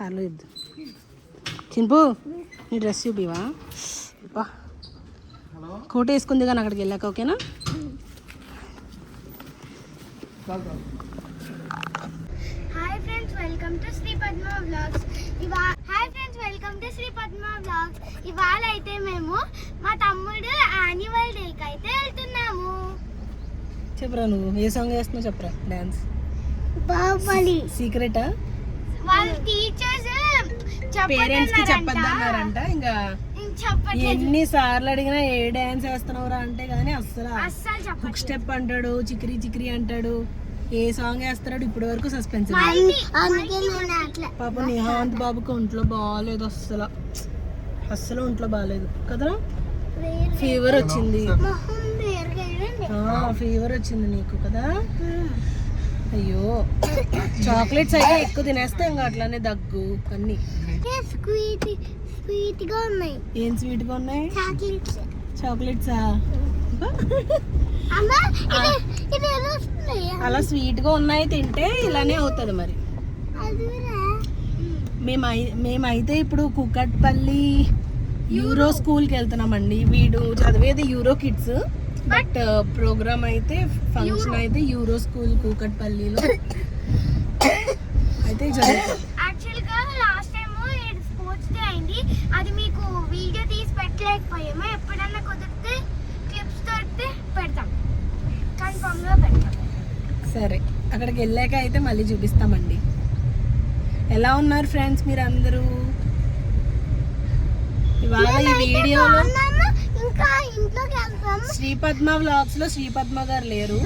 కార్లో ఇద్దు. చింపు నీ డ్రెస్ చూపివా? బా కోట వేసుకుంది కానీ అక్కడికి వెళ్ళాక ఓకేనా? Hi friends, welcome to Sri Padma vlogs. ఇవాళ అయితే మేము మా తమ్ముడు యాన్యువల్ డేకి అయితే వెళ్తున్నాము. చెప్పరా, నువ్వు ఏ సాంగ్ వేస్తున్నావు చెప్పరా? డాన్స్ బాహుబలి సీక్రెటా? వాళ్ళ టీచర్స్ పేరెంట్స్ కి చెప్పొద్దన్నారంట. ఇంకా ఎన్ని సార్లు అడిగినా ఏ డాన్స్ వేస్తున్నావురా అంటే గానీ అస్సలు హుక్ స్టెప్ అంటాడు, చిక్రీ చిక్రీ అంటాడు, ఏ సాంగ్ వేస్తున్నాడు ఇప్పటి వరకు సస్పెన్స్. పాప నిహాంత్ బాబుకి ఒంట్లో బాగాలేదు, అస్సలు ఒంట్లో బాగాలేదు కదరా. ఫీవర్ వచ్చింది, ఫీవర్ వచ్చింది నీకు కదా. అయ్యో, చాక్లెట్స్ అయితే ఎక్కువ తినేస్తే ఇంకా అట్లానే దగ్గు అన్ని. స్వీట్ గా ఉన్నాయి. ఏం స్వీట్ గా ఉన్నాయి? చాక్లెట్సా? అలా స్వీట్ గా ఉన్నాయి తింటే ఇలానే అవుతుంది మరి. మేమైతే ఇప్పుడు కుక్కట్పల్లి యూరో స్కూల్కి వెళ్తున్నామండి. వీడు చదివేది యూరో కిడ్స్, బట్ ప్రోగ్రామ్ అయితే ఫంక్షన్ అయితే యూరో స్కూల్ కూకట్పల్లిలో అయితే జరుగుతుంది. యాక్చువల్గా లాస్ట్ టైం స్పోర్ట్స్ డే అయింది, అది మీకు వీడియో తీసి పెట్టలేకపోయాము. ఎప్పుడన్నా కుదిరితే క్లిప్స్ దొరికితే పెడతాం, కన్ఫర్మ్గా పెడతాం. సరే, అక్కడికి వెళ్ళాక అయితే మళ్ళీ చూపిస్తామండి. ఎలా ఉన్నారు ఫ్రెండ్స్ మీరు అందరూ? ఇవాళ ఈ వీడియోలో ఇంకా ఇంట్లోకి వెళ్తాం. శ్రీ పద్మ వ్లాగ్స్ లో శ్రీ పద్మ గారు లేరు.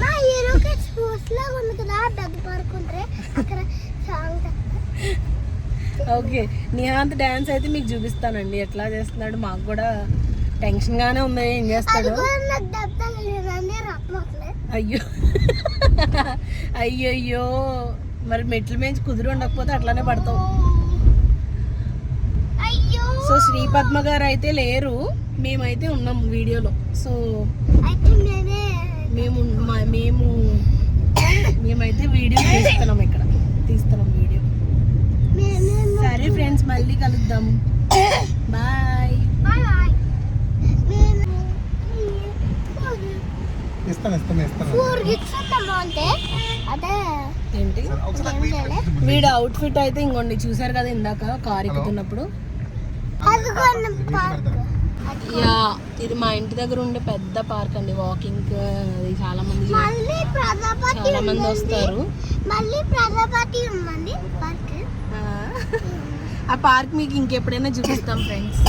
ఓకే, నిహాంత్ డాన్స్ అయితే మీకు చూపిస్తానండి ఎట్లా చేస్తున్నాడు. మాకు కూడా టెన్షన్ గానే ఉంది, ఏం చేస్తాడు. అయ్యో అయ్యయ్యో, మరి మెట్ల మీద కుదురు ఉండకపోతే అట్లానే పడతావు. సో శ్రీ పద్మ గారు అయితే లేరు, మేమైతే ఉన్నాం వీడియోలో. సో మేమైతే వీడియో తీస్తున్నాం, ఇక్కడ తీస్తున్నాం వీడియో. సరే ఫ్రెండ్స్, మళ్ళీ కలుద్దాం. బాయ్. ఏంటి వీడు అవుట్ ఫిట్ అయితే ఇంకోండి చూసారు కదా ఇందాక కార్ ఎక్కుతున్నప్పుడు. యా, ఇది మా ఇంటి దగ్గర ఉండే పెద్ద పార్క్ అండి. వాకింగ్ అది చాలా మంది వస్తారు. ఆ పార్క్ మీకు ఇంకెప్పుడైనా చూపిస్తాం ఫ్రెండ్స్.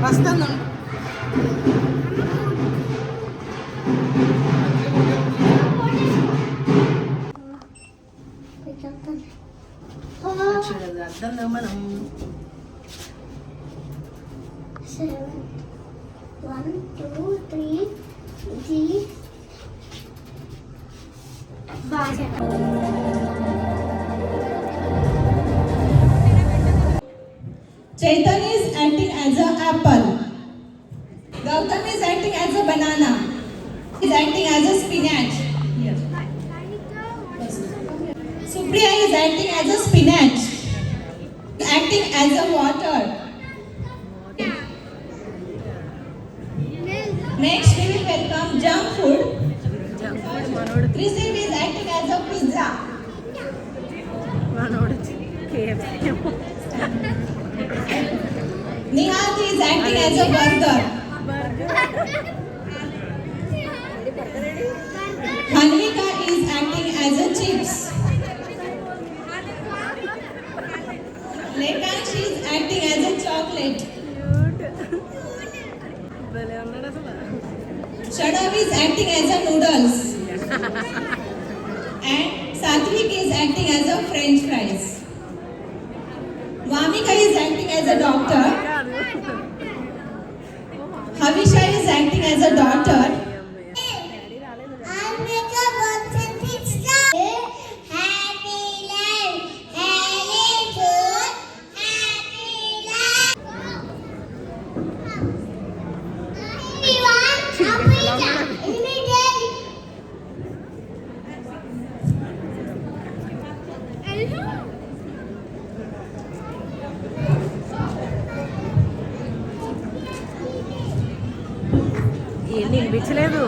వస్తాను. అర్థం మనం 1 2 3 Chaitanya is acting as an apple. Gautam is acting as a banana. Is acting as a spinach. Yes. Supriya is acting as a spinach. Acting as a water. Next we will welcome junk food. Receive is acting as a pizza. Nihat is acting as a burger. Hanvika is acting as a chips. Lekansh is acting as a chocolate. Shadav is acting as a noodles. Satvik is acting as a French fries. Vamika is acting as a doctor. Havisha is acting as a daughter. I'll make a box and pizza. Happy life, happy good, happy life. Everyone, Africa, immediately. ఏంటి వినిపించలేదు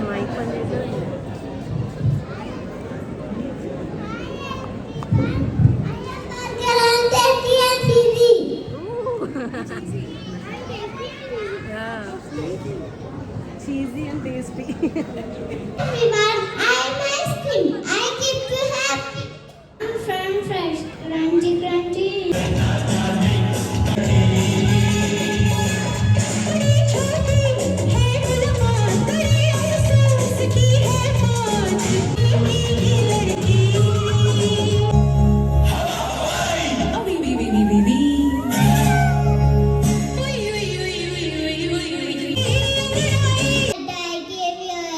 mic పని చేయలేదు. Cheesy and tasty. Everyone, I'm ice cream. I keep you happy. French fries, crunchy, crunchy. I gave you a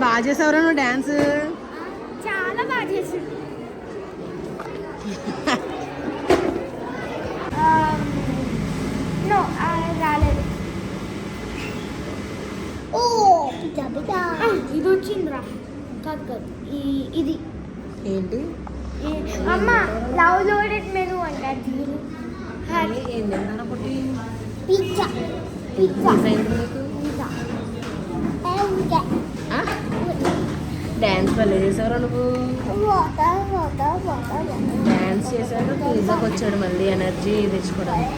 బాగా చేసావురా నువ్వు dance. చాలా బాగా చేసింది. నో రాలేదు. ఓ పిజ్జా పిజ్జా ఇది వచ్చిందిరా. కాదు కాదు ఇది ఏంటి అమ్మ లవ్ లోడెడ్ మెనూ అంటారు చూడు. పిజ్జా పిజ్జా పిజ్జా డాన్స్ వల్ల చేసావురా నువ్వు. డాన్స్ చేశాక పిజ్జాకి వచ్చాడు మళ్ళీ ఎనర్జీ తెచ్చుకోవడానికి.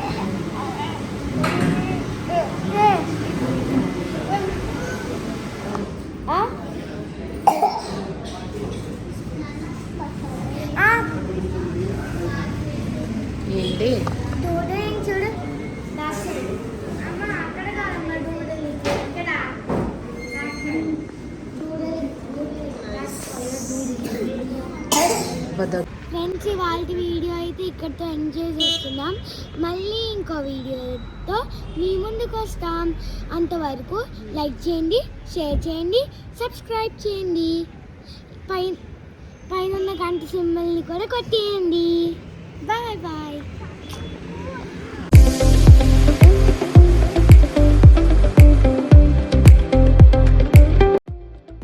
ఫ్రెండ్స్ ఇవాళ వీడియో అయితే ఇక్కడితో ఎంజాయ్ చేస్తున్నాం. మళ్ళీ ఇంకో వీడియోతో మీ ముందుకు వస్తాం. అంతవరకు లైక్ చేయండి, షేర్ చేయండి, సబ్స్క్రైబ్ చేయండి, పైన ఉన్న గంట సింబల్ని కూడా కొట్టేయండి. Bye bye.